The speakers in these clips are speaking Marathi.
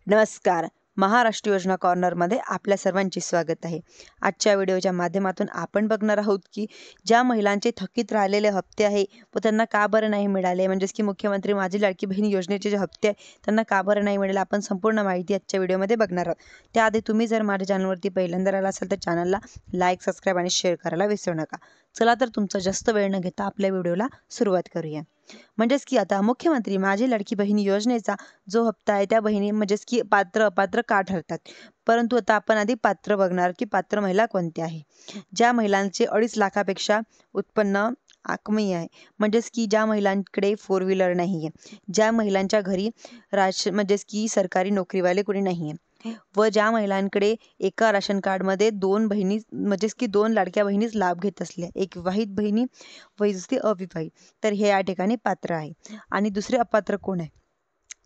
नमस्कार. महाराष्ट्र योजना कॉर्नरमध्ये आपल्या सर्वांचे स्वागत आहे. आजच्या व्हिडिओच्या माध्यमातून आपण बघणार आहोत की ज्या महिलांचे थकीत राहिलेले हप्ते आहे व त्यांना का बरं नाही मिळाले, म्हणजेच की मुख्यमंत्री माझी लाडकी बहीण योजनेचे जे हप्ते आहे त्यांना का बरं नाही मिळाले, आपण संपूर्ण माहिती आजच्या व्हिडिओमध्ये बघणार आहोत. त्याआधी तुम्ही जर माझ्या चॅनलवरती पहिल्यांदा आला असाल तर चॅनलला लाईक, सबस्क्राईब आणि शेअर करायला विसरू नका. चला तर तुमचा जास्त वेळ न घेता आपल्या व्हिडिओला सुरुवात करूया. म्हणजेच की आता मुख्यमंत्री माझी लाडकी बहीण योजनेचा जो हप्ता आहे त्या बहिणी म्हणजेच की पात्र अपात्र का ठरतात. परंतु आता आपण आधी पात्र बघणार की पात्र महिला कोणत्या आहे. ज्या महिलांचे 2.5 लाखापेक्षा उत्पन्न कमी आहे, म्हणजेच की ज्या महिलांकडे 4 व्हीलर नाही आहे, ज्या महिलांच्या घरी म्हणजेच की सरकारी नोकरीवाले कोणी नाही आहे व ज्या महिलांकडे एका राशन कार्डमध्ये 2 बहिणी म्हणजेच की 2 लाडक्या बहिणीच लाभ घेत असल्या, एक विवाहित बहिणी व दुसरी अविवाहित, तर हे या ठिकाणी पात्र आहे. आणि दुसरे अपात्र कोण आहे,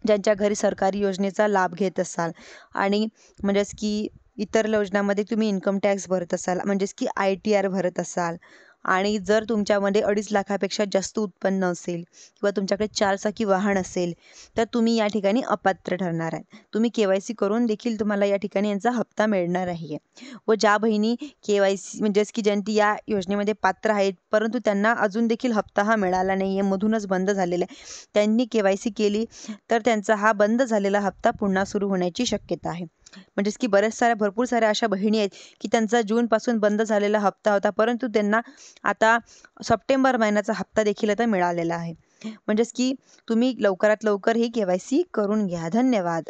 ज्यांच्या घरी सरकारी योजनेचा लाभ घेत असाल आणि म्हणजेच की इतर योजनांमध्ये तुम्ही इन्कम टॅक्स भरत असाल, म्हणजेच की ITR भरत असाल आणि जर तुमच्यामध्ये 2.5 लाखापेक्षा जास्त उत्पन्न असेल किंवा तुमच्याकडे 4 चाकी वाहन असेल तर तुम्ही या ठिकाणी अपात्र ठरणार आहे. तुम्ही KYC करून देखील तुम्हाला या ठिकाणी यांचा हप्ता मिळणार आहे. व ज्या बहिणी KYC म्हणजेच की ज्यांची या योजनेमध्ये पात्र आहेत परंतु त्यांना अजून देखील हप्ता हा मिळाला नाही आहे, मधूनच बंद झालेला आहे, त्यांनी KYC केली तर त्यांचा हा बंद झालेला हप्ता पुन्हा सुरू होण्याची शक्यता आहे. म्हणजेच की भरपूर साऱ्या अशा बहिणी आहेत की त्यांचा जूनपासून बंद झालेला हप्ता होता, परंतु त्यांना आता सप्टेंबर महिन्याचा हप्ता देखील आता मिळालेला आहे. म्हणजेच की तुम्ही लवकरात लवकर ही KYC करून घ्या. धन्यवाद.